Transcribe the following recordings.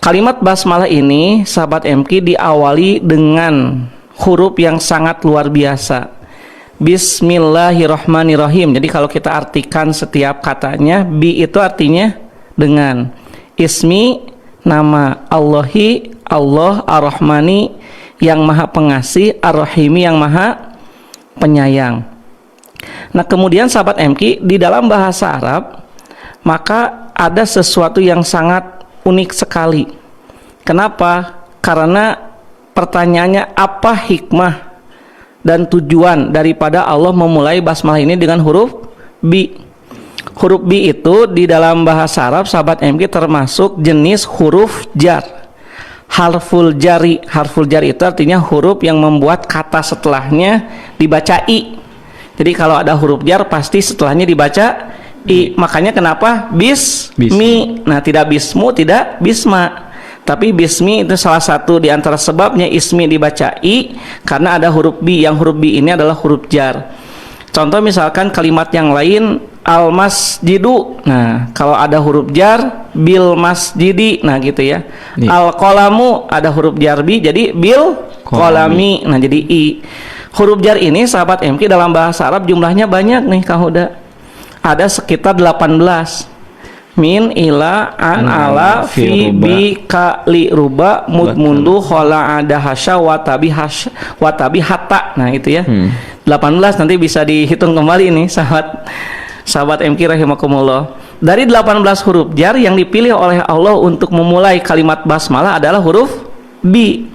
Kalimat basmalah ini, sahabat MQ, diawali dengan huruf yang sangat luar biasa. Bismillahirrahmanirrahim. Jadi kalau kita artikan setiap katanya, bi itu artinya dengan. Ismi, nama. Allahi, Allah. Ar-Rahmani, yang maha pengasih. Ar-Rahimi, yang maha penyayang. Nah, kemudian sahabat MQ, di dalam bahasa Arab, maka ada sesuatu yang sangat unik sekali. Kenapa? Karena pertanyaannya, apa hikmah dan tujuan daripada Allah memulai basmalah ini dengan huruf bi? Huruf bi itu di dalam bahasa Arab, sahabat MQ, termasuk jenis huruf jar. Harful jari. Harful jari itu artinya huruf yang membuat kata setelahnya dibaca i. Jadi kalau ada huruf jar pasti setelahnya dibaca i. Makanya kenapa bismi? Nah, tidak bismu, tidak bisma. Tapi bismi itu salah satu di antara sebabnya ismi dibaca i, karena ada huruf bi. Yang huruf bi ini adalah huruf jar. Contoh misalkan kalimat yang lain, al masjidu. Nah, kalau ada huruf jar, bil masjidi. Nah, gitu ya. Al qalamu ada huruf jar bi, jadi bil qalami. Nah, jadi i. Huruf jar ini sahabat MQ dalam bahasa Arab jumlahnya banyak nih, Kang Huda. Ada sekitar 18. Min, ila, an, ala, fi, bi, ka, li, ruba, mud, mundu, khola, ada, hasya, watabi, hatta. Nah, itu ya. 18 nanti bisa dihitung kembali nih sahabat MQ rahimakumullah. Dari 18 huruf jar yang dipilih oleh Allah untuk memulai kalimat basmalah adalah huruf bi.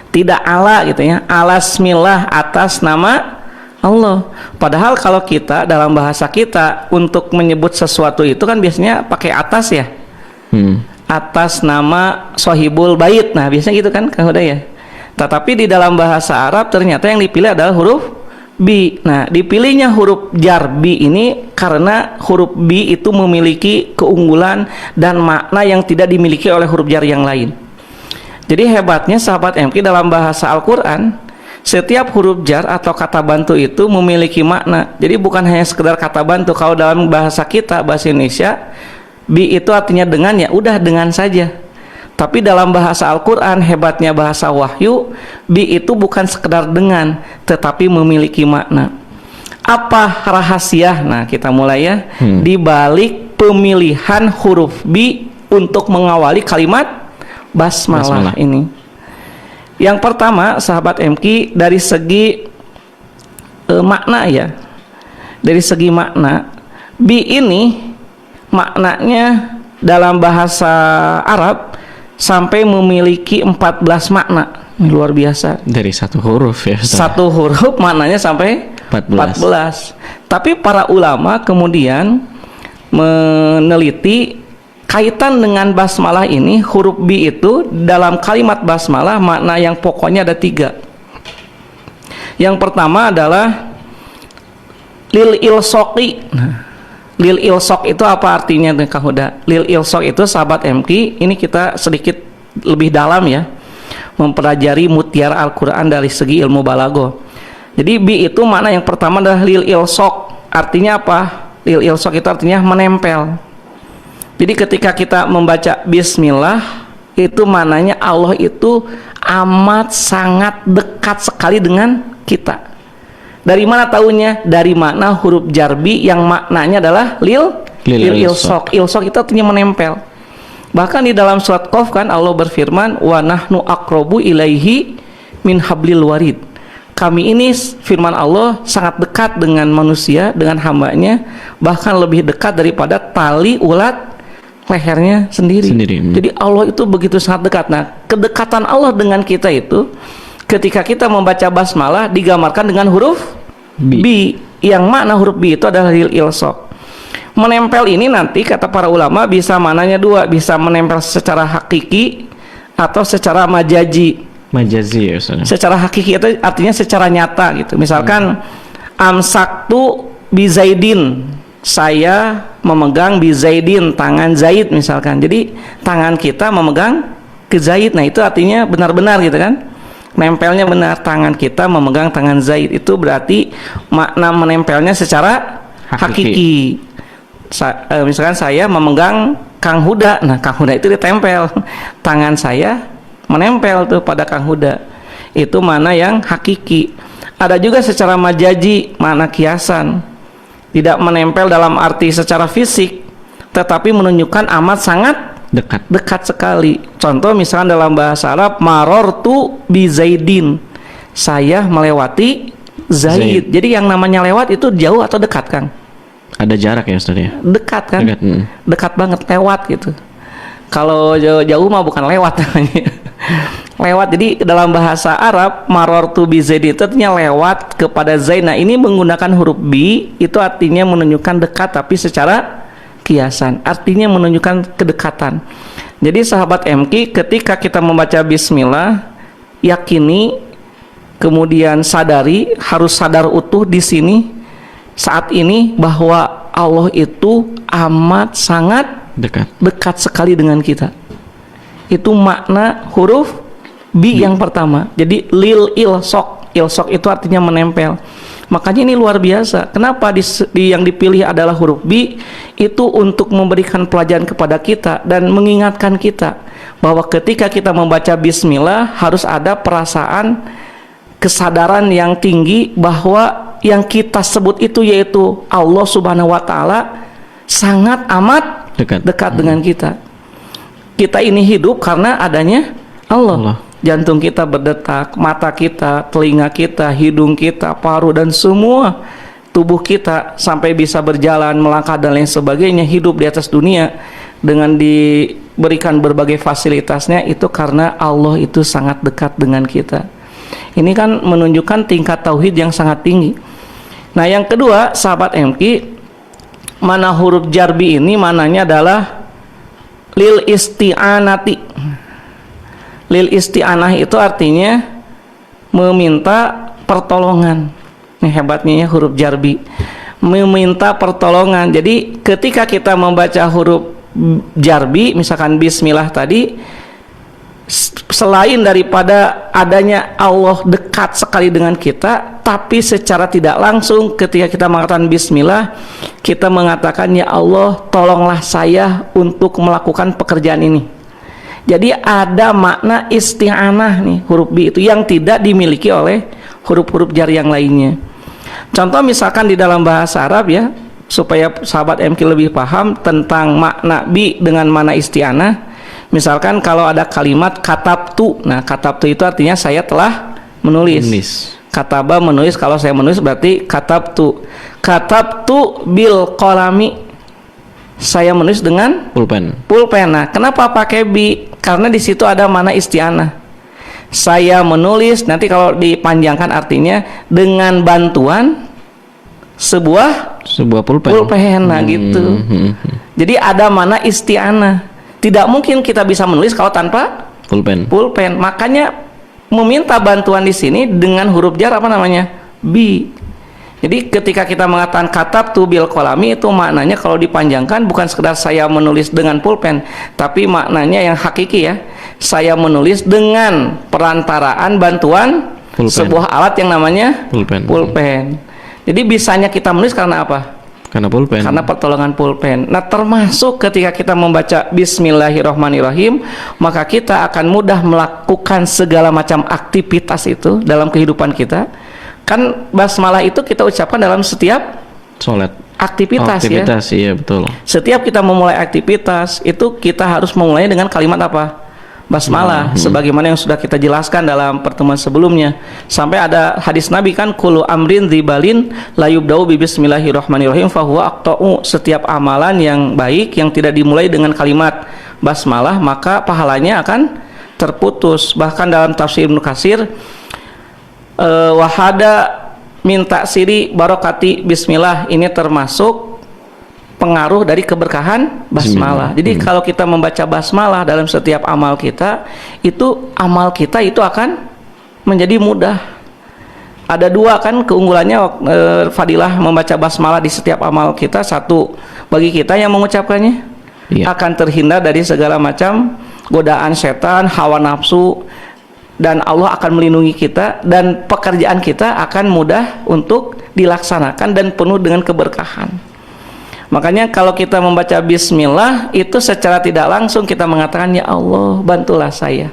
Tidak ala gitu ya. Alasmillah, atas nama Allah. Padahal kalau kita dalam bahasa kita untuk menyebut sesuatu itu kan biasanya pakai atas ya. Atas nama sohibul bait. Nah, biasanya gitu kan, Kang Huda ya. Tetapi di dalam bahasa Arab ternyata yang dipilih adalah huruf bi. Nah, dipilihnya huruf jar bi ini karena huruf bi itu memiliki keunggulan dan makna yang tidak dimiliki oleh huruf jar yang lain. Jadi hebatnya sahabat MQ dalam bahasa Al-Quran, setiap huruf jar atau kata bantu itu memiliki makna. Jadi bukan hanya sekedar kata bantu. Kalau dalam bahasa kita, bahasa Indonesia, bi itu artinya dengan, ya udah dengan saja. Tapi dalam bahasa Al-Quran, hebatnya bahasa wahyu, bi itu bukan sekedar dengan, tetapi memiliki makna. Apa rahasia? Nah, kita mulai ya. Di balik pemilihan huruf bi untuk mengawali kalimat basmalah ini. Yang pertama, sahabat MQ, dari segi makna ya. Dari segi makna, bi ini maknanya dalam bahasa Arab sampai memiliki 14 makna. Luar biasa. Dari satu huruf ya. Satu huruf maknanya sampai 14. Tapi para ulama kemudian meneliti kaitan dengan basmalah ini. Huruf bi itu dalam kalimat basmalah makna yang pokoknya ada 3. Yang pertama adalah lil ilsoqi. Nah, lil ilsoq itu apa artinya, Kang Huda? Lil ilsoq itu sahabat MQ, ini kita sedikit lebih dalam ya, mempelajari mutiara Al-Quran dari segi ilmu balago. Jadi bi itu makna yang pertama adalah lil ilsoq. Artinya apa? Lil ilsoq itu artinya menempel. Jadi ketika kita membaca bismillah, itu maknanya Allah itu amat sangat dekat sekali dengan kita. Dari mana tahunya? Dari makna huruf jarbi yang maknanya adalah lil ilsoq. Ilsoq itu artinya menempel. Bahkan di dalam surat Qaf kan Allah berfirman, wa nahnu aqrabu ilaihi min hablil warid. Kami ini, firman Allah, sangat dekat dengan manusia, dengan hambanya, bahkan lebih dekat daripada tali ulat lehernya sendiri. Jadi Allah itu begitu sangat dekat. Nah, kedekatan Allah dengan kita itu ketika kita membaca basmalah digambarkan dengan huruf bi, yang makna huruf bi itu adalah lil ilsoq. Menempel ini nanti kata para ulama bisa maknanya 2, bisa menempel secara hakiki atau secara majazi. Majazi ya Ustaz. Secara hakiki itu artinya secara nyata gitu. Misalkan amsaktu bi Zaidin, saya memegang bi Zaidin, tangan Zaid misalkan. Jadi tangan kita memegang ke Zaid. Nah, itu artinya benar-benar gitu kan. Nempelnya benar, tangan kita memegang tangan Zaid. Itu berarti makna menempelnya secara hakiki. Misalkan saya memegang Kang Huda. Nah, Kang Huda itu ditempel. Tangan saya menempel tuh pada Kang Huda. Itu makna yang hakiki. Ada juga secara majazi, makna kiasan. Tidak menempel dalam arti secara fisik, tetapi menunjukkan amat sangat dekat sekali. Contoh misalnya dalam bahasa Arab, marortu bi Zaidin. Saya melewati Zaid. Jadi yang namanya lewat itu jauh atau dekat, Kang? Ada jarak ya, Ustaz ya? Dekat kan? Dekat banget, lewat gitu. Kalau jauh mah bukan lewat namanya. Lewat. Jadi dalam bahasa Arab, marortu bi Zaid itu artinya lewat kepada Zaid. Nah, ini menggunakan huruf bi, itu artinya menunjukkan dekat tapi secara kiasan. Artinya menunjukkan kedekatan. Jadi sahabat MQ, ketika kita membaca bismillah, yakini, kemudian sadari, harus sadar utuh di sini saat ini bahwa Allah itu amat sangat dekat sekali dengan kita. Itu makna huruf bi yang pertama. Jadi lil ilsok itu artinya menempel. Makanya ini luar biasa. Kenapa yang dipilih adalah huruf bi? Itu untuk memberikan pelajaran kepada kita dan mengingatkan kita bahwa ketika kita membaca bismillah harus ada perasaan kesadaran yang tinggi bahwa yang kita sebut itu yaitu Allah Subhanahu wa taala sangat amat dekat dengan kita. Kita ini hidup karena adanya Allah. Jantung kita berdetak, mata kita, telinga kita, hidung kita, paru dan semua tubuh kita sampai bisa berjalan, melangkah dan lain sebagainya, hidup di atas dunia dengan diberikan berbagai fasilitasnya itu karena Allah itu sangat dekat dengan kita. Ini kan menunjukkan tingkat tauhid yang sangat tinggi. Nah, yang kedua, sahabat MQ, mana huruf jarbi ini mananya adalah lil isti'anati. Lil isti'anah itu artinya meminta pertolongan. Ini hebatnya ya huruf jarbi, meminta pertolongan. Jadi ketika kita membaca huruf jarbi, misalkan bismillah tadi, selain daripada adanya Allah dekat sekali dengan kita, tapi secara tidak langsung ketika kita mengatakan bismillah, kita mengatakan ya Allah tolonglah saya untuk melakukan pekerjaan ini. Jadi ada makna isti'anah nih huruf bi itu yang tidak dimiliki oleh huruf-huruf jar yang lainnya. Contoh misalkan di dalam bahasa Arab ya, supaya sahabat MQ lebih paham tentang makna bi dengan makna isti'anah. Misalkan kalau ada kalimat katabtu, nah katabtu itu artinya saya telah menulis. Kataba menulis, kalau saya menulis berarti katabtu. Katabtu bil qalami, saya menulis dengan pulpen. Nah, kenapa pakai bi? Karena di situ ada makna isti'anah. Saya menulis, nanti kalau dipanjangkan artinya dengan bantuan sebuah pulpen. Nah, gitu. Jadi ada makna isti'anah. Tidak mungkin kita bisa menulis kalau tanpa pulpen. Makanya meminta bantuan di sini dengan huruf jar apa namanya? Bi. Jadi ketika kita mengatakan katabtu bil qalami itu maknanya kalau dipanjangkan bukan sekedar saya menulis dengan pulpen, tapi maknanya yang hakiki ya. Saya menulis dengan perantaraan bantuan sebuah alat yang namanya pulpen. Jadi bisanya kita menulis karena apa? Karena pulpen. Karena pertolongan pulpen. Nah, termasuk ketika kita membaca bismillahirrahmanirrahim, maka kita akan mudah melakukan segala macam aktivitas itu dalam kehidupan kita. Kan basmalah itu kita ucapkan dalam setiap sholat. Aktivitas ya. Iya betul. Setiap kita memulai aktivitas itu kita harus memulainya dengan kalimat apa? Basmalah, sebagaimana yang sudah kita jelaskan dalam pertemuan sebelumnya. Sampai ada hadis Nabi kan, kullu amrin dzibalin la yubda'u bi bismillahirrahmanirrahim fahuwa aqta'u. Setiap amalan yang baik yang tidak dimulai dengan kalimat basmalah maka pahalanya akan terputus. Bahkan dalam tafsir Ibnu Katsir, wahada minta siri barokati bismillah, ini termasuk pengaruh dari keberkahan basmalah. Jadi kalau kita membaca basmalah dalam setiap amal kita, itu amal kita itu akan menjadi mudah. Ada dua kan keunggulannya fadilah membaca basmalah di setiap amal kita. Satu, bagi kita yang mengucapkannya akan terhindar dari segala macam godaan setan, hawa nafsu, dan Allah akan melindungi kita dan pekerjaan kita akan mudah untuk dilaksanakan dan penuh dengan keberkahan. Makanya kalau kita membaca bismillah itu secara tidak langsung kita mengatakan, ya Allah bantulah saya,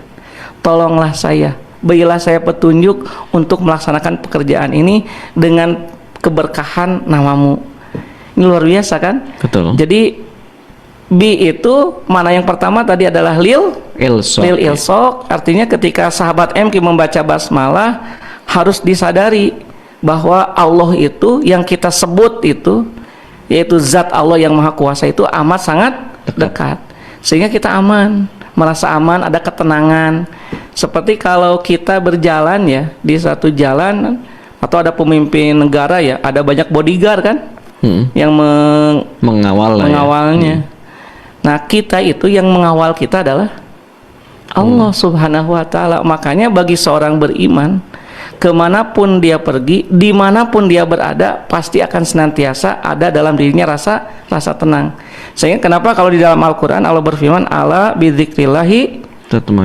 tolonglah saya, berilah saya petunjuk untuk melaksanakan pekerjaan ini dengan keberkahan namamu. Ini luar biasa kan? Betul. Jadi bi itu mana yang pertama tadi adalah lil ilsok, artinya ketika sahabat MQ membaca basmalah harus disadari bahwa Allah itu yang kita sebut itu, yaitu zat Allah yang maha kuasa itu amat sangat dekat, sehingga kita aman, merasa aman, ada ketenangan. Seperti kalau kita berjalan ya di satu jalan atau ada pemimpin negara ya, ada banyak bodyguard kan yang mengawalnya. Nah kita itu yang mengawal kita adalah Allah Subhanahu Wa Taala. Makanya bagi seorang beriman, kemanapun dia pergi, dimanapun dia berada, pasti akan senantiasa ada dalam dirinya rasa tenang. Sehingga kenapa kalau di dalam Al-Quran Allah berfirman, ala bidzikrillahi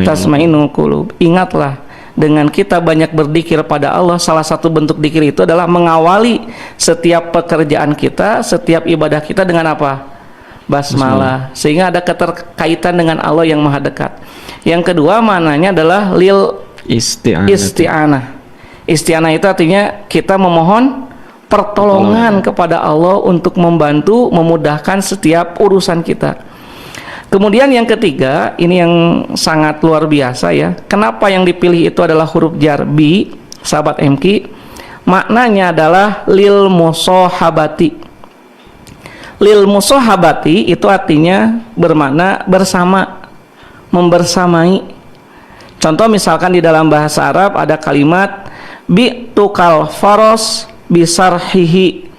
tatma'innul qulub. Ingatlah, dengan kita banyak berzikir pada Allah, salah satu bentuk zikir itu adalah mengawali setiap pekerjaan kita, setiap ibadah kita dengan apa? Basmalah. Sehingga ada keterkaitan dengan Allah yang maha dekat. Yang kedua maknanya adalah lil isti'anah. Isti'anah itu artinya kita memohon pertolongan kepada Allah untuk membantu, memudahkan setiap urusan kita. Kemudian yang ketiga, ini yang sangat luar biasa ya. Kenapa yang dipilih itu adalah huruf jar bi, sahabat MQ? Maknanya adalah lil musohabati. Lil musohabati itu artinya bermakna bersama, membersamai. Contoh misalkan di dalam bahasa Arab ada kalimat bi'tukal faros bisarhihi.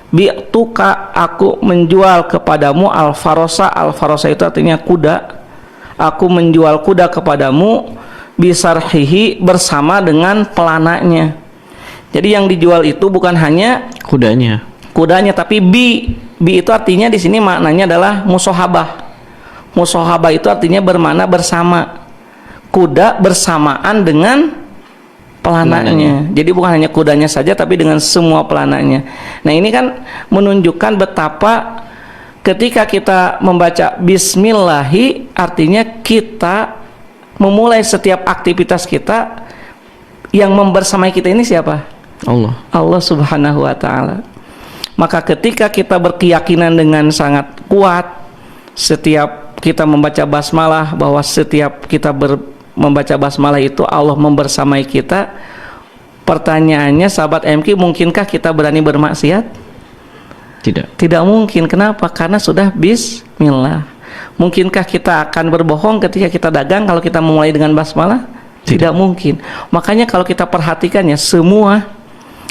Bi'tuka, aku menjual kepadamu al-farosa. Al-farosa itu artinya kuda. Aku menjual kuda kepadamu bisarhihi, bersama dengan pelananya. Jadi yang dijual itu bukan hanya kudanya, tapi bi itu artinya di sini maknanya adalah musohabah. Musohabah itu artinya bermakna bersama. Kuda bersamaan dengan pelananya. Jadi bukan hanya kudanya saja, tapi dengan semua pelananya. Nah ini kan menunjukkan betapa ketika kita membaca bismillahi, artinya kita memulai setiap aktivitas kita, yang membersamai kita ini siapa? Allah Subhanahu Wa Taala. Maka ketika kita berkeyakinan dengan sangat kuat, setiap kita membaca basmalah, bahwa setiap kita membaca basmalah itu Allah membersamai kita. Pertanyaannya sahabat MQ, mungkinkah kita berani bermaksiat? Tidak mungkin. Kenapa? Karena sudah bismillah. Mungkinkah kita akan berbohong ketika kita dagang kalau kita memulai dengan basmalah? Tidak mungkin. Makanya kalau kita perhatikan ya, semua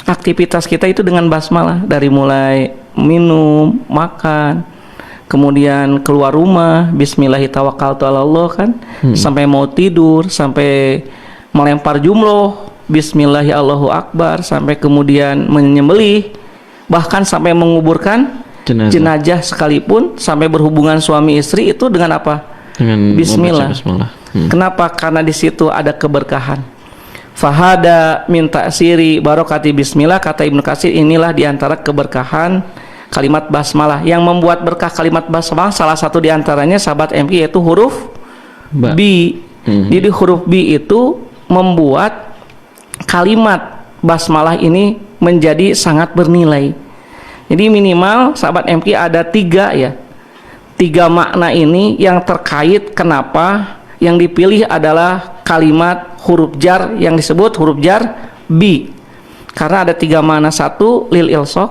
aktivitas kita itu dengan basmalah, dari mulai minum, makan, kemudian keluar rumah bismillahirrahmanirrahim kan, sampai mau tidur, sampai melempar jumroh bismillahirrahmanirrahim, sampai kemudian menyembelih, bahkan sampai menguburkan jenazah sekalipun, sampai berhubungan suami istri itu dengan apa? Dengan bismillah. Kenapa? Karena di situ ada keberkahan. Fahada minta siri barokati bismillah, kata Ibnu Katsir, inilah diantara keberkahan kalimat basmalah. Yang membuat berkah kalimat basmalah salah satu diantaranya sahabat MQ yaitu huruf bi. Jadi huruf bi itu membuat kalimat basmalah ini menjadi sangat bernilai. Jadi minimal sahabat MQ ada tiga makna ini yang terkait. Kenapa yang dipilih adalah kalimat huruf jar yang disebut huruf jar bi? Karena ada tiga makna. Satu, lil ilsok,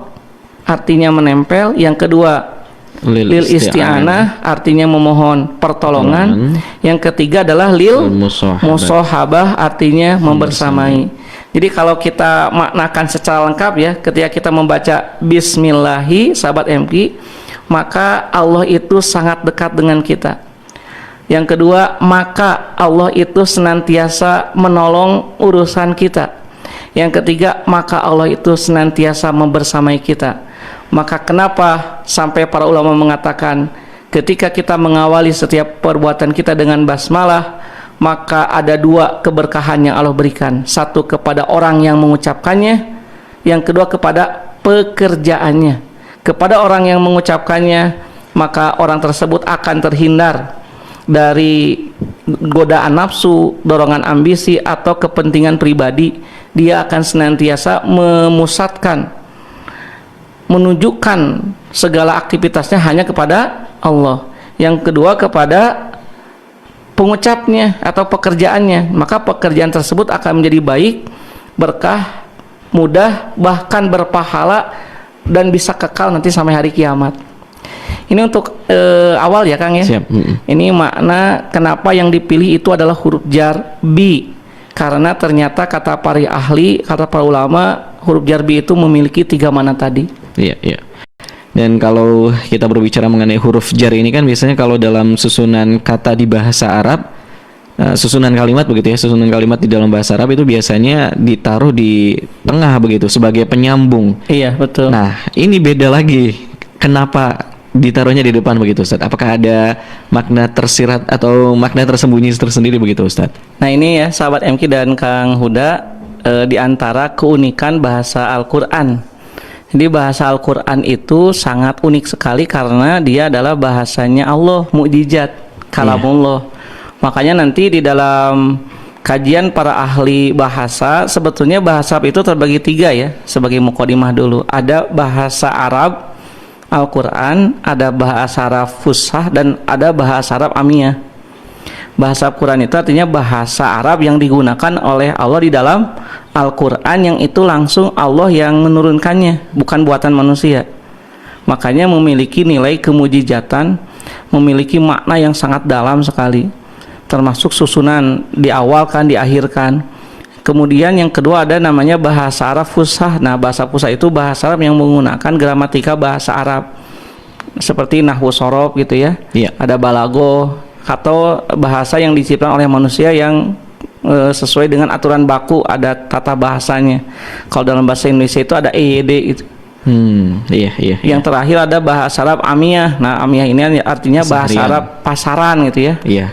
artinya menempel. Yang kedua, lil isti'anah, artinya memohon pertolongan. Yang ketiga adalah lil musohabah, artinya membersamai. Jadi kalau kita maknakan secara lengkap ya, ketika kita membaca bismillahi sahabat MQ, maka Allah itu sangat dekat dengan kita. Yang kedua, maka Allah itu senantiasa menolong urusan kita. Yang ketiga, maka Allah itu senantiasa membersamai kita. Maka kenapa sampai para ulama mengatakan ketika kita mengawali setiap perbuatan kita dengan basmalah, maka ada dua keberkahan yang Allah berikan. Satu kepada orang yang mengucapkannya, yang kedua kepada pekerjaannya. kepada orang yang mengucapkannya, maka orang tersebut akan terhindar dari godaan nafsu, dorongan ambisi atau kepentingan pribadi. Dia akan senantiasa memusatkan, menunjukkan segala aktivitasnya hanya kepada Allah. Yang kedua, kepada pengucapnya atau pekerjaannya, maka pekerjaan tersebut akan menjadi baik, berkah, mudah, bahkan berpahala, dan bisa kekal nanti sampai hari kiamat. Ini untuk awal ya Kang ya. Siap. Ini makna kenapa yang dipilih itu adalah huruf jar bi, karena ternyata kata para ahli, kata para ulama, huruf jar bi itu memiliki 3 makna tadi. Iya, iya. Dan kalau kita berbicara mengenai huruf jar ini kan biasanya kalau dalam susunan kata di bahasa Arab, susunan kalimat begitu ya, susunan kalimat di dalam bahasa Arab itu biasanya ditaruh di tengah begitu sebagai penyambung. Iya, betul. Nah, ini beda lagi. Kenapa ditaruhnya di depan begitu, Ustaz? Apakah ada makna tersirat atau makna tersembunyi tersendiri begitu, Ustaz? Nah, ini ya sahabat MK dan Kang Huda, di antara keunikan bahasa Al-Qur'an. Jadi bahasa Al-Qur'an itu sangat unik sekali karena dia adalah bahasanya Allah, mukjizat, kalamullah. Makanya nanti di dalam kajian para ahli bahasa, sebetulnya bahasa itu terbagi 3 ya, sebagai mukadimah dulu. Ada bahasa Arab Al-Quran, ada bahasa Arab Fusah, dan ada bahasa Arab Amiyah. Bahasa Al-Quran itu artinya bahasa Arab yang digunakan oleh Allah di dalam Al-Quran, yang itu langsung Allah yang menurunkannya, bukan buatan manusia. Makanya memiliki nilai kemujizatan, memiliki makna yang sangat dalam sekali, termasuk susunan di awal kan, di akhir kan. Kemudian yang kedua ada namanya bahasa Arab Fusah. Nah, bahasa Fusah itu bahasa Arab yang menggunakan gramatika bahasa Arab seperti nahwu sorof gitu ya. Iya. Ada balago atau bahasa yang diciptakan oleh manusia yang sesuai dengan aturan baku, ada tata bahasanya. Kalau dalam bahasa Indonesia itu ada EYD gitu. Iya. Yang terakhir ada bahasa Arab Amiyah. Nah, Amiyah ini artinya bahasa Arab pasaran gitu ya. Iya.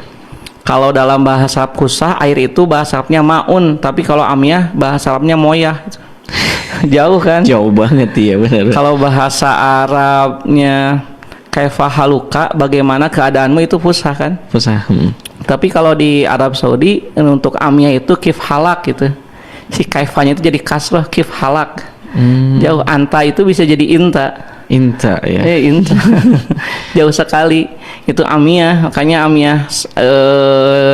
Kalau dalam bahasa Fusah, air itu bahasa Arabnya maun, tapi kalau Amiyah bahasa Arabnya moyah. Jauh kan? Jauh banget ya, benar. Kalau bahasa Arabnya kaifa haluka, bagaimana keadaanmu, itu Fusah kan? Fusah. Tapi kalau di Arab Saudi untuk Amiyah itu kif halak gitu. Si kaifanya itu jadi kasrah, kif halak. Jauh. Anta itu bisa jadi inta. Inta ya. Inta. Jauh sekali. Itu Amiyah. Makanya Amiyah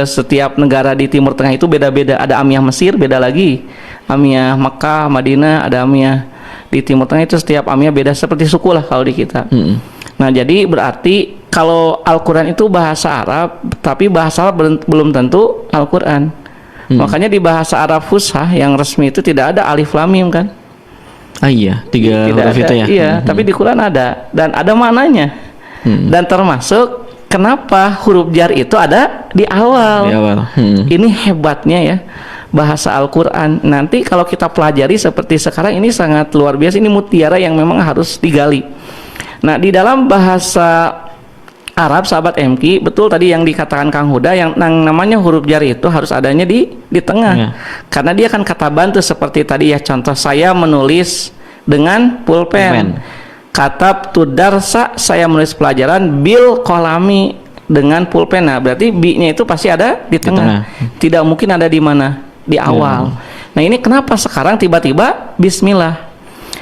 setiap negara di Timur Tengah itu beda-beda. Ada Amiyah Mesir, beda lagi. Amiyah Mekah, Madinah, ada Amiyah di Timur Tengah. Itu setiap Amiyah beda, seperti suku lah kalau di kita. Nah, jadi berarti kalau Al-Quran itu bahasa Arab, tapi bahasa Arab belum tentu Al-Quran. Makanya di bahasa Arab Fusah yang resmi itu tidak ada alif lam mim kan? Ah iya, 3 huruf itu ya. Iya, tapi di Quran ada, dan ada maknanya. Dan termasuk kenapa huruf jar itu ada di awal. Di awal. Ini hebatnya ya bahasa Al-Quran. Nanti kalau kita pelajari seperti sekarang, ini sangat luar biasa. Ini mutiara yang memang harus digali. Nah, di dalam bahasa Arab, sahabat MK, betul tadi yang dikatakan Kang Huda, yang namanya huruf jar itu harus adanya di tengah. Karena dia kan kata bantu, seperti tadi ya, contoh saya menulis dengan pulpen. Katab tudarsa, saya menulis pelajaran, bil kolami, dengan pulpen. Nah, berarti bi-nya itu pasti ada di tengah. Tidak mungkin ada di mana? Di awal. Nah, ini kenapa sekarang tiba-tiba bismillah.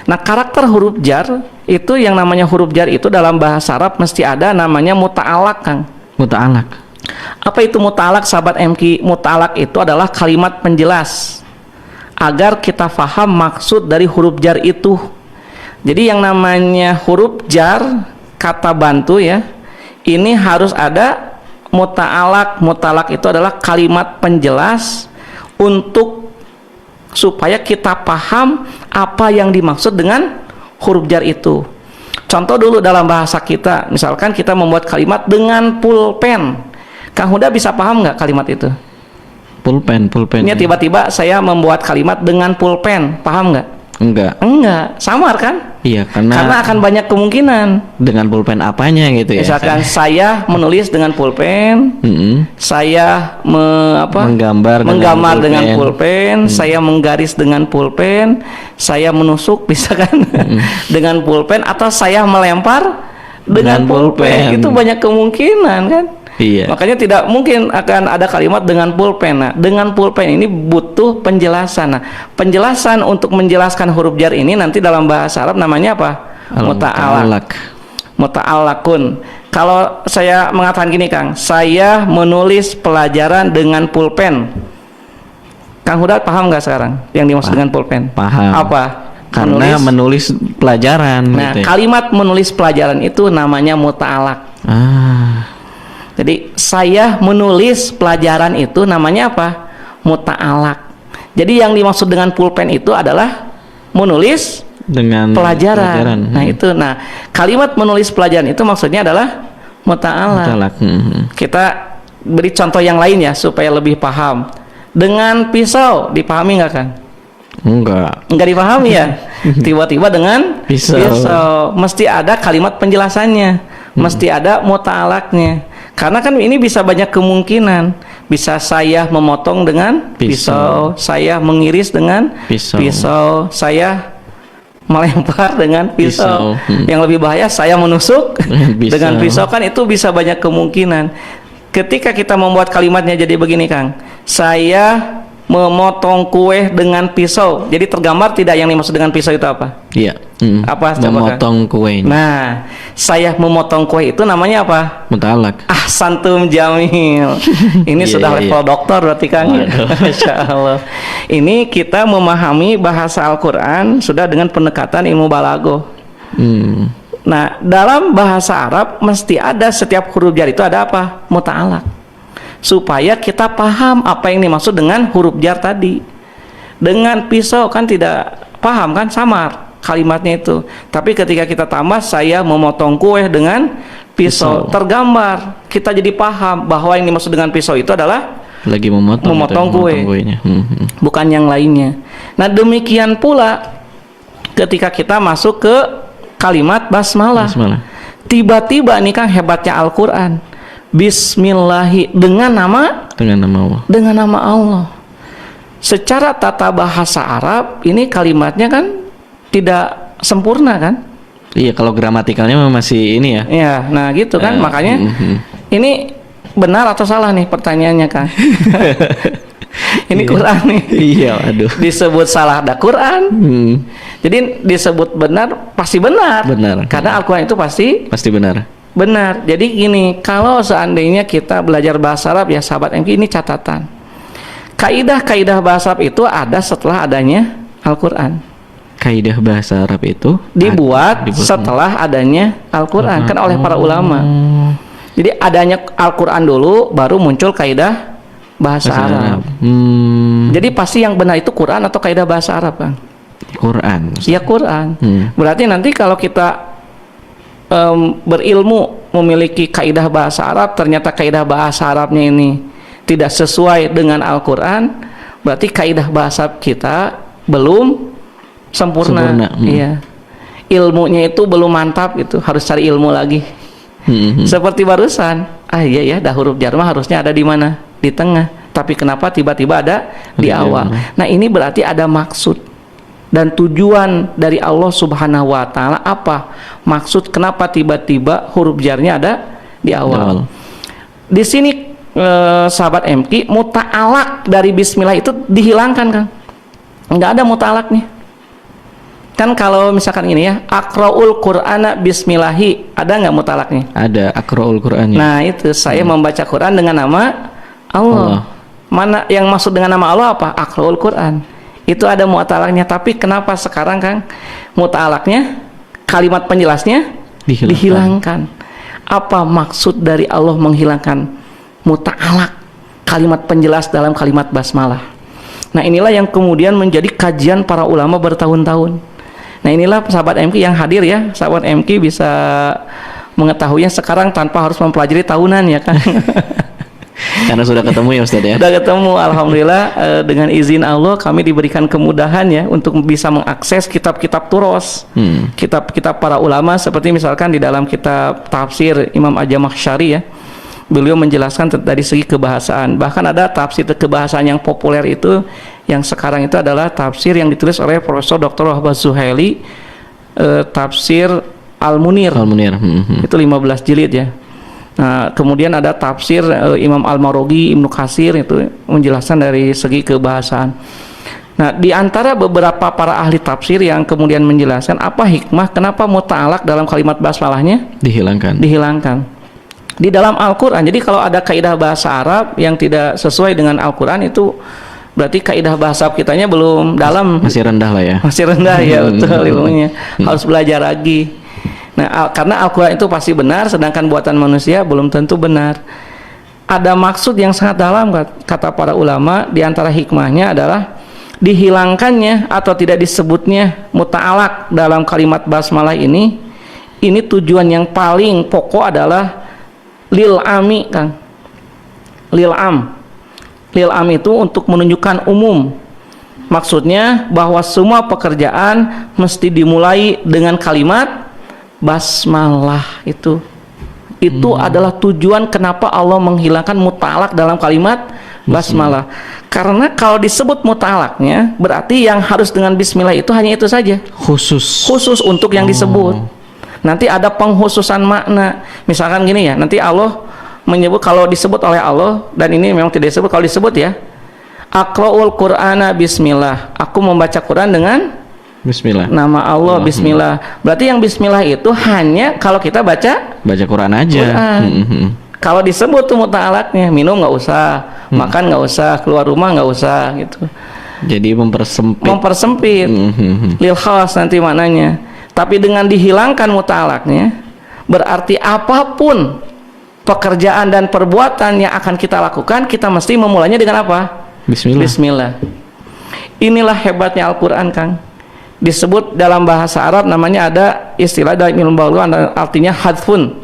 Nah, karakter huruf jar itu, yang namanya huruf jar itu dalam bahasa Arab mesti ada namanya muta'alaq, Kang. Muta'alaq. Apa itu muta'alaq, sahabat MK? Muta'alaq itu adalah kalimat penjelas agar kita faham maksud dari huruf jar itu. Jadi yang namanya huruf jar, kata bantu ya, ini harus ada muta'alaq. Muta'alaq itu adalah kalimat penjelas untuk supaya kita paham apa yang dimaksud dengan huruf jar itu. Contoh dulu dalam bahasa kita, misalkan kita membuat kalimat dengan pulpen. Kang Huda bisa paham nggak kalimat itu? Pulpen. Ini tiba-tiba saya membuat kalimat dengan pulpen, paham nggak? Enggak. Samar kan? Iya, Karena akan banyak kemungkinan. dengan pulpen apanya gitu ya. Misalkan saya menulis dengan pulpen, saya Menggambar dengan pulpen, saya menggaris dengan pulpen, saya menusuk bisa kan dengan pulpen, atau saya melempar dengan pulpen. Itu banyak kemungkinan kan? Iya. Makanya tidak mungkin akan ada kalimat dengan pulpen. Nah, dengan pulpen ini butuh penjelasan. Nah, penjelasan untuk menjelaskan huruf jar ini nanti dalam bahasa Arab namanya apa? Muta'alaq. Muta'alaqun. Kalau saya mengatakan gini, Kang, saya menulis pelajaran dengan pulpen. Kang Huda paham nggak sekarang yang dimaksud dengan pulpen? Paham. Apa? Karena menulis pelajaran. Nah, gitu ya. kalimat menulis pelajaran itu namanya muta'alaq. Jadi saya menulis pelajaran itu namanya apa? Muta'alaq. Jadi yang dimaksud dengan pulpen itu adalah menulis dengan pelajaran. Nah itu, kalimat menulis pelajaran itu maksudnya adalah muta'alaq. Kita beri contoh yang lain ya supaya lebih paham. Dengan pisau dipahami nggak kan? Enggak dipahami ya. Tiba-tiba dengan pisau mesti ada kalimat penjelasannya, mesti ada muta'alaqnya. Karena kan ini bisa banyak kemungkinan. Bisa saya memotong dengan pisau, saya mengiris dengan pisau, saya melempar dengan pisau. Yang lebih bahaya saya menusuk dengan pisau, kan itu bisa banyak kemungkinan. Ketika kita membuat kalimatnya jadi begini, Kang. Saya memotong kue dengan pisau. Jadi tergambar tidak yang dimaksud dengan pisau itu apa? Iya. Apa? Memotong kue. Nah, saya memotong kue itu namanya apa? Muta'alaq. Ahsantum jamil. Ini sudah level doktor berarti, Kang. Masya Allah. Ini kita memahami bahasa Al-Quran sudah dengan pendekatan ilmu balaghah. Nah, dalam bahasa Arab mesti ada setiap huruf jar itu ada apa? Muta'alaq. Supaya kita paham apa yang dimaksud dengan huruf jar tadi. Dengan pisau kan tidak paham kan, samar kalimatnya itu. Tapi ketika kita tambah saya memotong kue dengan pisau, tergambar, kita jadi paham bahwa yang dimaksud dengan pisau itu adalah lagi memotong kue, bukan yang lainnya. Nah demikian pula ketika kita masuk ke kalimat basmalah. Tiba-tiba nih Kang hebatnya Al-Quran, Bismillahi, dengan nama Allah. Dengan nama Allah. Secara tata bahasa Arab ini kalimatnya kan tidak sempurna kan? Iya, kalau gramatikalnya masih ini ya. Iya, nah gitu kan, makanya ini benar atau salah nih pertanyaannya, Kang? Ini Quran nih. Iya, aduh. Disebut salah ada Quran. Jadi disebut benar pasti benar. Karena Al-Quran itu pasti benar. Benar. Jadi gini, kalau seandainya kita belajar bahasa Arab ya sahabat MK, ini catatan. Kaidah-kaidah bahasa Arab itu ada setelah adanya Al-Quran. Kaidah bahasa Arab itu dibuat setelah adanya Al-Quran, kan oleh para ulama. Jadi adanya Al-Quran dulu, baru muncul kaidah bahasa Arab. Jadi pasti yang benar itu Quran atau kaidah bahasa Arab, Kang? Quran. Iya, Quran. Berarti nanti kalau kita berilmu memiliki kaidah bahasa Arab, ternyata kaidah bahasa Arabnya ini tidak sesuai dengan Al-Quran, berarti kaidah bahasa kita belum sempurna. Iya, ilmunya itu belum mantap, itu harus cari ilmu lagi. Seperti barusan, iya ya, dah huruf jar mah harusnya ada di mana? Di tengah. Tapi kenapa tiba-tiba ada di awal? Nah ini berarti ada maksud dan tujuan dari Allah Subhanahu wa Ta'ala. Apa maksud kenapa tiba-tiba huruf jarnya ada di awal? Di sini sahabat MK, muta'alaq dari bismillah itu dihilangkan, Kang. Enggak ada muta'alaqnya. Kan kalau misalkan ini ya, aqra'ul Qur'ana bismillahi, ada nggak muta'alaqnya? Ada, aqra'ul Qur'annya. Nah itu saya membaca Quran dengan nama Allah. Mana yang maksud dengan nama Allah apa? Aqra'ul Qur'an. Itu ada muta'alaqnya. Tapi kenapa sekarang, Kang, muta'alaqnya kalimat penjelasnya dihilangkan? Apa maksud dari Allah menghilangkan muta'alaq, kalimat penjelas dalam kalimat basmalah? Nah inilah yang kemudian menjadi kajian para ulama bertahun-tahun. Nah inilah sahabat MK yang hadir ya, sahabat MK bisa mengetahuinya sekarang tanpa harus mempelajari tahunan ya, kan? Karena sudah ketemu ya Ustaz ya. Sudah ketemu, alhamdulillah, dengan izin Allah kami diberikan kemudahan ya untuk bisa mengakses kitab-kitab turos, kitab-kitab para ulama, seperti misalkan di dalam kitab tafsir Imam Al-Jamakhsyari ya, beliau menjelaskan dari segi kebahasaan. Bahkan ada tafsir kebahasaan yang populer itu, yang sekarang itu adalah tafsir yang ditulis oleh Profesor Dr. Wahbah Zuhaili, tafsir Al-Munir. Al-Munir. Itu 15 jilid ya. Nah, kemudian ada tafsir Imam Al-Maroghi, Ibnu Katsir, itu menjelaskan dari segi kebahasaan. Nah, di antara beberapa para ahli tafsir yang kemudian menjelaskan apa hikmah kenapa muta'alaq dalam kalimat basmalahnya dihilangkan. Di dalam Al-Qur'an. Jadi kalau ada kaidah bahasa Arab yang tidak sesuai dengan Al-Qur'an, itu berarti kaidah bahasa kitanya belum dalam, masih rendah lah ya. Masih rendah ya, betul ilmunya. Harus belajar lagi. Nah, karena Al-Quran itu pasti benar, sedangkan buatan manusia belum tentu benar. Ada maksud yang sangat dalam, kata para ulama. Di antara hikmahnya adalah dihilangkannya atau tidak disebutnya muta'alaq dalam kalimat basmalah ini tujuan yang paling pokok adalah lil ami, Kang. Lil am itu untuk menunjukkan umum. Maksudnya bahwa semua pekerjaan mesti dimulai dengan kalimat basmalah. Itu adalah tujuan kenapa Allah menghilangkan muta'alaq dalam kalimat basmalah. Karena kalau disebut muta'alaqnya, berarti yang harus dengan bismillah itu hanya itu saja, khusus untuk yang disebut. Nanti ada penghususan makna. Misalkan gini ya, nanti Allah menyebut, kalau disebut oleh Allah, dan ini memang tidak disebut, kalau disebut ya, aqra'ul qur'ana bismillah, aku membaca Quran dengan bismillah, nama Allah, bismillah. Berarti yang bismillah itu hanya kalau kita baca Quran aja. Kalau disebut tuh muta'alaqnya, minum nggak usah, makan nggak usah, keluar rumah nggak usah gitu. Jadi mempersempit. Lil khas nanti maknanya. Tapi dengan dihilangkan muta'alaqnya, berarti apapun pekerjaan dan perbuatan yang akan kita lakukan, kita mesti memulainya dengan apa? Bismillah. Inilah hebatnya Al-Quran, Kang. Disebut dalam bahasa Arab, namanya ada istilah dalam ilmu balaghah, artinya hadfun.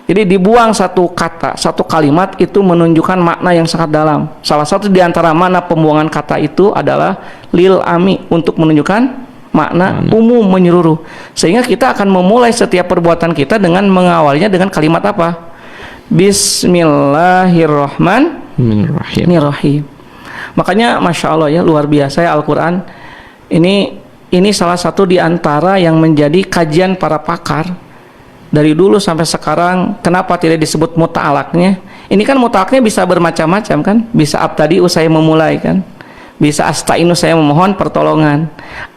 Jadi dibuang satu kata, satu kalimat itu menunjukkan makna yang sangat dalam. Salah satu di antara makna pembuangan kata itu adalah lil ami, untuk menunjukkan makna umum, menyeluruh. Sehingga kita akan memulai setiap perbuatan kita dengan mengawalnya dengan kalimat apa? Bismillahirrahmanirrahim. Makanya Masya Allah ya, luar biasa ya Al-Quran. Ini salah satu di antara yang menjadi kajian para pakar dari dulu sampai sekarang. Kenapa tidak disebut muta'alaqnya? Ini kan muta'alaqnya bisa bermacam-macam kan? Bisa abtadi'u, saya memulai kan? Bisa asta'inu, saya memohon pertolongan.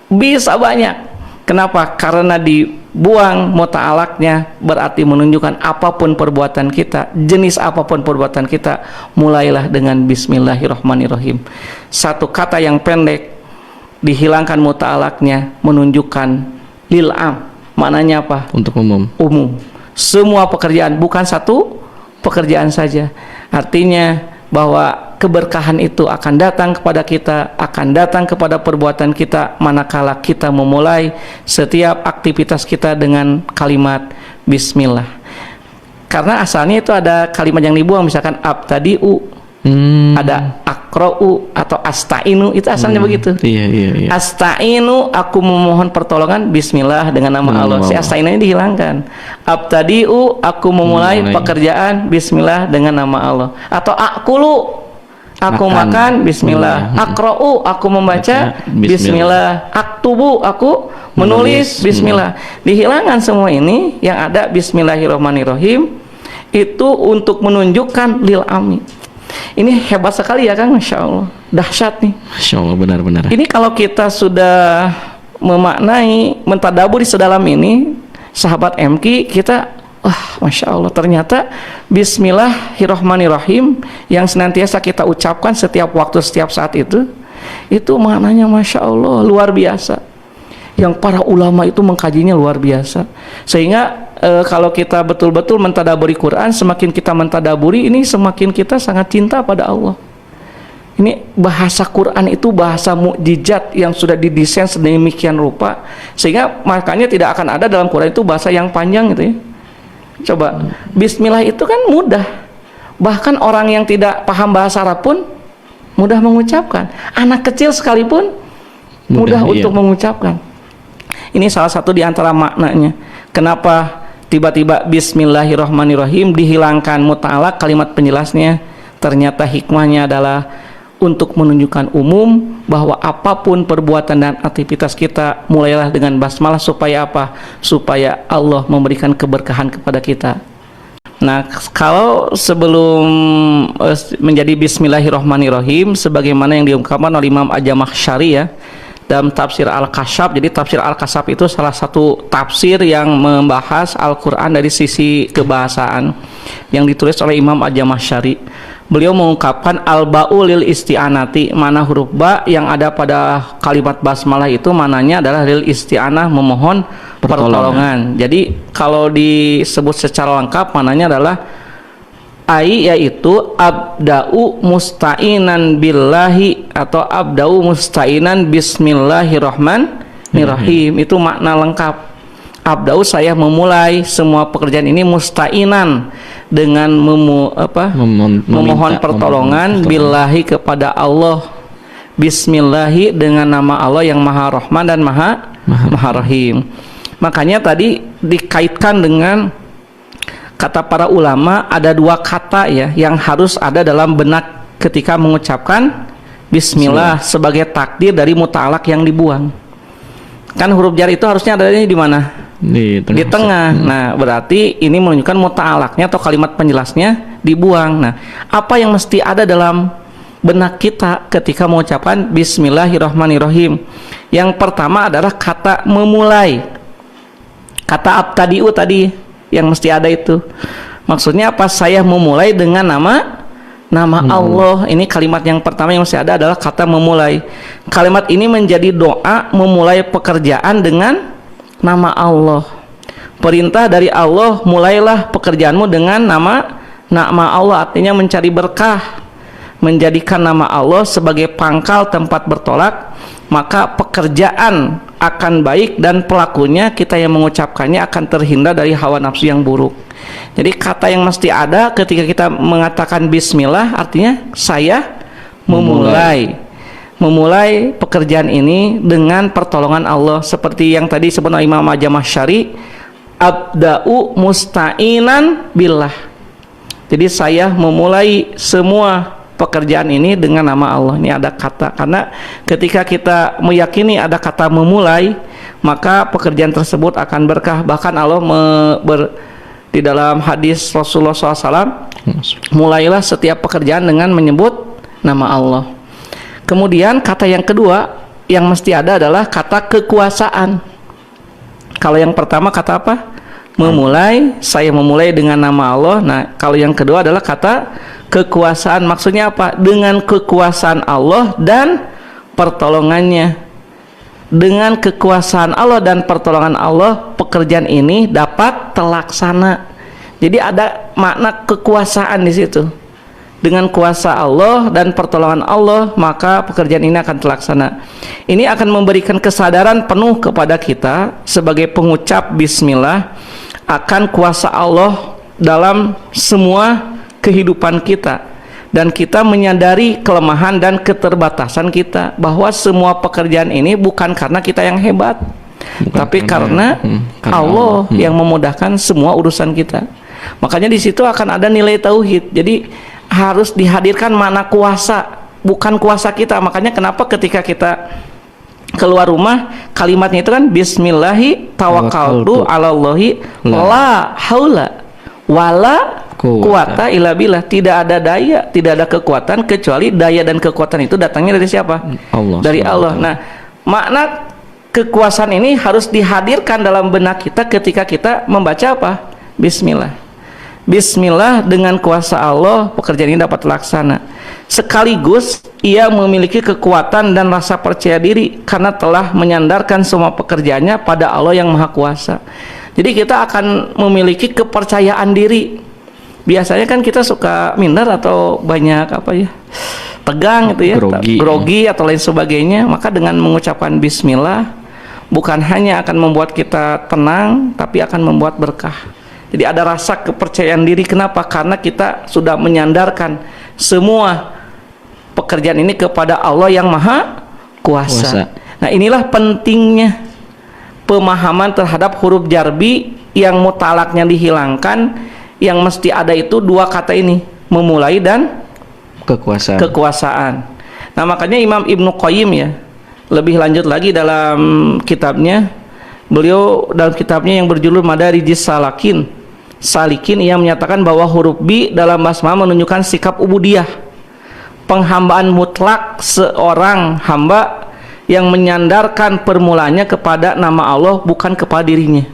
Bisa banyak. Kenapa? Karena dibuang muta'alaqnya, berarti menunjukkan apapun perbuatan kita, jenis apapun perbuatan kita, mulailah dengan bismillahirrahmanirrahim. Satu kata yang pendek, dihilangkan muta'alaqnya, menunjukkan lil am. Maknanya apa? Untuk umum. Semua pekerjaan, bukan satu pekerjaan saja. Artinya bahwa keberkahan itu akan datang kepada kita, akan datang kepada perbuatan kita manakala kita memulai setiap aktivitas kita dengan kalimat bismillah. Karena asalnya itu ada kalimat yang dibuang, misalkan abtadi'u, ada akra'u atau asta'inu, itu asalnya begitu. Iya. Asta'inu, aku memohon pertolongan, bismillah, dengan nama Allah. Si asta'inu ini dihilangkan. Abtadi'u, aku memulai pekerjaan, bismillah, dengan nama Allah. Atau akulu, aku makan, bismillah. Akra'u, aku membaca, bismillah. Aktubu, aku menulis, bismillah. Dihilangkan semua ini, yang ada bismillahirrahmanirrahim, itu untuk menunjukkan lil ami. Ini hebat sekali ya Kang, Masya Allah, dahsyat nih. Masya Allah, benar-benar. Ini kalau kita sudah memaknai, mentadaburi sedalam ini, sahabat MQ, kita, Masya Allah, ternyata bismillahirrahmanirrahim yang senantiasa kita ucapkan setiap waktu, setiap saat itu maknanya Masya Allah, luar biasa. Yang para ulama itu mengkajinya luar biasa. Sehingga kalau kita betul-betul mentadaburi Quran, semakin kita mentadaburi ini, semakin kita sangat cinta pada Allah. Ini bahasa Quran itu bahasa mukjizat yang sudah didesain sedemikian rupa, sehingga makanya tidak akan ada dalam Quran itu bahasa yang panjang gitu ya. Coba, bismillah itu kan mudah. Bahkan orang yang tidak paham bahasa Arab pun mudah mengucapkan. Anak kecil sekalipun mudah Iya. untuk mengucapkan. Ini salah satu di antara maknanya. Kenapa tiba-tiba Bismillahirrahmanirrahim dihilangkan muta'alaq kalimat penjelasnya? Ternyata hikmahnya adalah untuk menunjukkan umum bahwa apapun perbuatan dan aktivitas kita mulailah dengan basmalah. Supaya apa? Supaya Allah memberikan keberkahan kepada kita. Nah, kalau sebelum menjadi Bismillahirrahmanirrahim, sebagaimana yang diungkapkan oleh Imam Al-Jamakhsyari ya dalam tafsir Al-Kasyaf. Jadi tafsir Al-Kasyaf itu salah satu tafsir yang membahas Al-Quran dari sisi kebahasaan yang ditulis oleh Imam Al-Jamakhsyari. Beliau mengungkapkan al-ba'u lil isti'anati, mana huruf ba yang ada pada kalimat basmalah itu mananya adalah lil isti'anah, memohon pertolongan. Jadi kalau disebut secara lengkap mananya adalah ai, yaitu abda'u musta'inan billahi atau abda'u musta'inan bismillahirrahmanirrahim. Itu makna lengkap. Abda'u, saya memulai semua pekerjaan ini musta'inan dengan memohon pertolongan billahi kepada Allah, bismillahi dengan nama Allah yang maha rahman dan maha rahim. Makanya tadi dikaitkan dengan kata para ulama, ada dua kata ya yang harus ada dalam benak ketika mengucapkan bismillah sebagai takdir dari muta'alaq yang dibuang. Kan huruf jar itu harusnya adanya di mana? Di tengah. Nah, berarti ini menunjukkan muta'alaqnya atau kalimat penjelasnya dibuang. Nah, apa yang mesti ada dalam benak kita ketika mengucapkan bismillahirrahmanirrahim? Yang pertama adalah kata memulai. Kata abtadi'u tadi yang mesti ada itu. Maksudnya apa? Saya memulai dengan nama Allah. Ini kalimat yang pertama yang mesti ada adalah kata memulai. Kalimat ini menjadi doa memulai pekerjaan dengan nama Allah. Perintah dari Allah, mulailah pekerjaanmu dengan nama Allah, artinya mencari berkah, menjadikan nama Allah sebagai pangkal tempat bertolak, maka pekerjaan akan baik dan pelakunya, kita yang mengucapkannya akan terhindar dari hawa nafsu yang buruk. Jadi kata yang mesti ada ketika kita mengatakan bismillah artinya saya memulai pekerjaan ini dengan pertolongan Allah, seperti yang tadi disebut oleh Imam Al-Jamakhsyari, abda'u musta'inan billah. Jadi saya memulai semua pekerjaan ini dengan nama Allah. Ini ada kata, karena ketika kita meyakini ada kata memulai, maka pekerjaan tersebut akan berkah. Bahkan Allah di dalam hadis Rasulullah SAW, mulailah setiap pekerjaan dengan menyebut nama Allah. Kemudian kata yang kedua yang mesti ada adalah kata kekuasaan. Kalau yang pertama kata apa? Memulai, saya memulai dengan nama Allah. Nah, kalau yang kedua adalah kata kekuasaan. Maksudnya apa? Dengan kekuasaan Allah dan pertolongannya. Dengan kekuasaan Allah dan pertolongan Allah, pekerjaan ini dapat terlaksana. Jadi ada makna kekuasaan di situ. Dengan kuasa Allah dan pertolongan Allah, maka pekerjaan ini akan terlaksana. Ini akan memberikan kesadaran penuh kepada kita sebagai pengucap bismillah akan kuasa Allah dalam semua kehidupan kita, dan kita menyadari kelemahan dan keterbatasan kita, bahwa semua pekerjaan ini bukan karena kita yang hebat, tapi karena Allah yang memudahkan semua urusan kita. Makanya di situ akan ada nilai tauhid. Jadi harus dihadirkan makna kuasa, bukan kuasa kita. Makanya kenapa ketika kita keluar rumah, kalimatnya itu kan bismillahi tawakkaltu ala Allahi la haula wala quwata illa billah. Tidak ada daya, tidak ada kekuatan kecuali daya dan kekuatan itu datangnya dari siapa? Allah. Dari Allah. Nah, makna kekuasaan ini harus dihadirkan dalam benak kita ketika kita membaca apa? Bismillah. Bismillah, dengan kuasa Allah pekerjaan ini dapat terlaksana. Sekaligus ia memiliki kekuatan dan rasa percaya diri karena telah menyandarkan semua pekerjaannya pada Allah yang Maha Kuasa. Jadi kita akan memiliki kepercayaan diri. Biasanya kan kita suka minder atau banyak tegang gitu ya, grogi atau lain sebagainya. Maka dengan mengucapkan bismillah bukan hanya akan membuat kita tenang, tapi akan membuat berkah. Jadi ada rasa kepercayaan diri. Kenapa? Karena kita sudah menyandarkan semua pekerjaan ini kepada Allah yang Maha Kuasa. Nah, inilah pentingnya pemahaman terhadap huruf jarbi yang mutalaknya dihilangkan. Yang mesti ada itu dua kata ini, memulai dan kekuasaan. Nah, makanya Imam Ibnu Qayyim ya, lebih lanjut lagi dalam kitabnya, beliau dalam kitabnya yang berjudul Madarijis Salikin, ia menyatakan bahwa huruf bi dalam basmalah menunjukkan sikap ubudiyah, penghambaan mutlak seorang hamba yang menyandarkan permulanya kepada nama Allah, bukan kepada dirinya.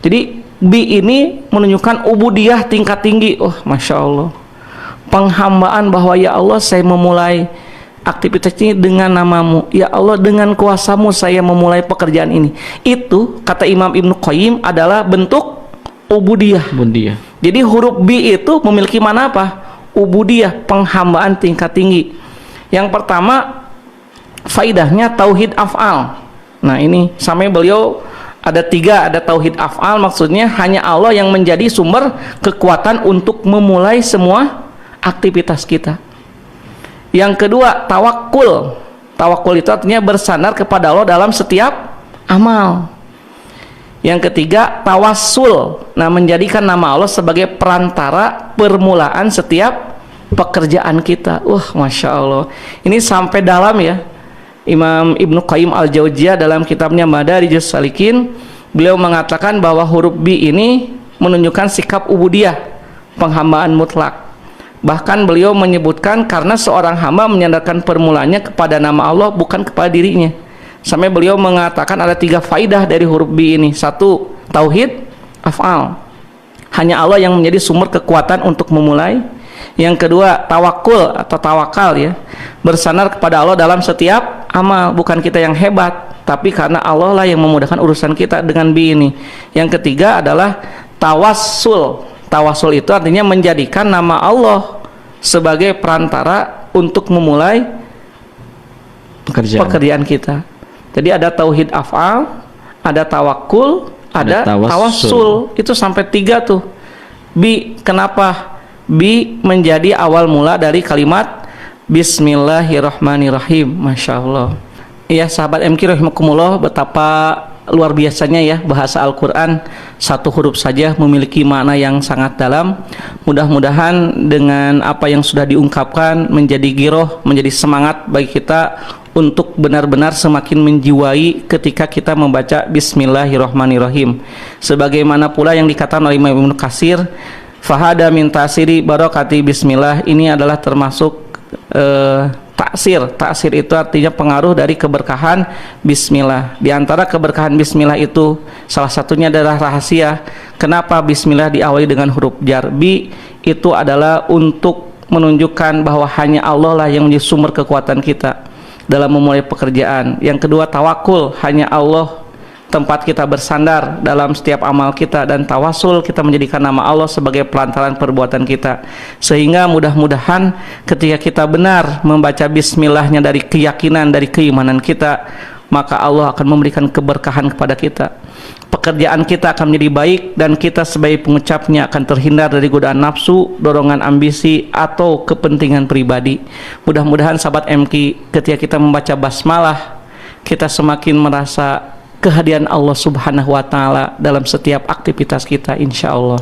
Jadi bi ini menunjukkan ubudiyah tingkat tinggi. Oh, Masya Allah, penghambaan bahwa ya Allah, saya memulai aktivitas ini dengan namamu, ya Allah, dengan kuasamu saya memulai pekerjaan ini. Itu kata Imam Ibnu Qayyim adalah bentuk ubudiyah. Jadi huruf bi itu memiliki mana apa? Ubudiyah, penghambaan tingkat tinggi. Yang pertama, faidahnya tauhid af'al. Nah, ini sampai beliau ada tiga, ada tauhid af'al, maksudnya hanya Allah yang menjadi sumber kekuatan untuk memulai semua aktivitas kita. Yang kedua, tawakul. Tawakul itu artinya bersandar kepada Allah dalam setiap amal. Yang ketiga, tawassul. Nah, menjadikan nama Allah sebagai perantara permulaan setiap pekerjaan kita. Masya Allah, ini sampai dalam ya. Imam Ibnu Qayyim Al-Jauziyah dalam kitabnya Madarijus Salikin, beliau mengatakan bahwa huruf bi ini menunjukkan sikap ubudiyah, penghambaan mutlak. Bahkan beliau menyebutkan karena seorang hamba menyandarkan permulaannya kepada nama Allah, bukan kepada dirinya. Sampai beliau mengatakan ada tiga faidah dari huruf bi ini. Satu, tauhid af'al, hanya Allah yang menjadi sumber kekuatan untuk memulai. Yang kedua, tawakul atau tawakal ya, bersandar kepada Allah dalam setiap amal, bukan kita yang hebat, tapi karena Allah lah yang memudahkan urusan kita dengan bi ini. Yang ketiga adalah tawassul. Tawassul itu artinya menjadikan nama Allah sebagai perantara untuk memulai pekerjaan kita. Jadi ada tauhid af'al, ada tawakul, ada tawassul. Itu sampai tiga tuh. Bi, kenapa? Bi menjadi awal mula dari kalimat Bismillahirrahmanirrahim. Masya Allah. Iya, sahabat MQ rahimakumullah, betapa luar biasanya ya bahasa Al-Quran. Satu huruf saja memiliki makna yang sangat dalam. Mudah-mudahan dengan apa yang sudah diungkapkan menjadi giroh, menjadi semangat bagi kita untuk benar-benar semakin menjiwai ketika kita membaca Bismillahirrahmanirrahim. Sebagaimana pula yang dikatakan oleh Imam Ibnu Katsir, fahada min tasiri barokati bismillah, ini adalah termasuk taksir itu artinya pengaruh dari keberkahan bismillah. Di antara keberkahan bismillah itu salah satunya adalah rahasia kenapa bismillah diawali dengan huruf jar. Bi itu adalah untuk menunjukkan bahwa hanya Allah lah yang menjadi sumber kekuatan kita dalam memulai pekerjaan. Yang kedua, tawakul, hanya Allah tempat kita bersandar dalam setiap amal kita. Dan tawasul, kita menjadikan nama Allah sebagai pelantaran perbuatan kita. Sehingga mudah-mudahan ketika kita benar membaca bismillahnya dari keyakinan, dari keimanan kita, maka Allah akan memberikan keberkahan kepada kita. Pekerjaan kita akan menjadi baik, dan kita sebagai pengucapnya akan terhindar dari godaan nafsu, dorongan ambisi, atau kepentingan pribadi. Mudah-mudahan sahabat MQ, ketika kita membaca basmalah, kita semakin merasa kehadiran Allah Subhanahu wa Ta'ala dalam setiap aktivitas kita, insya Allah.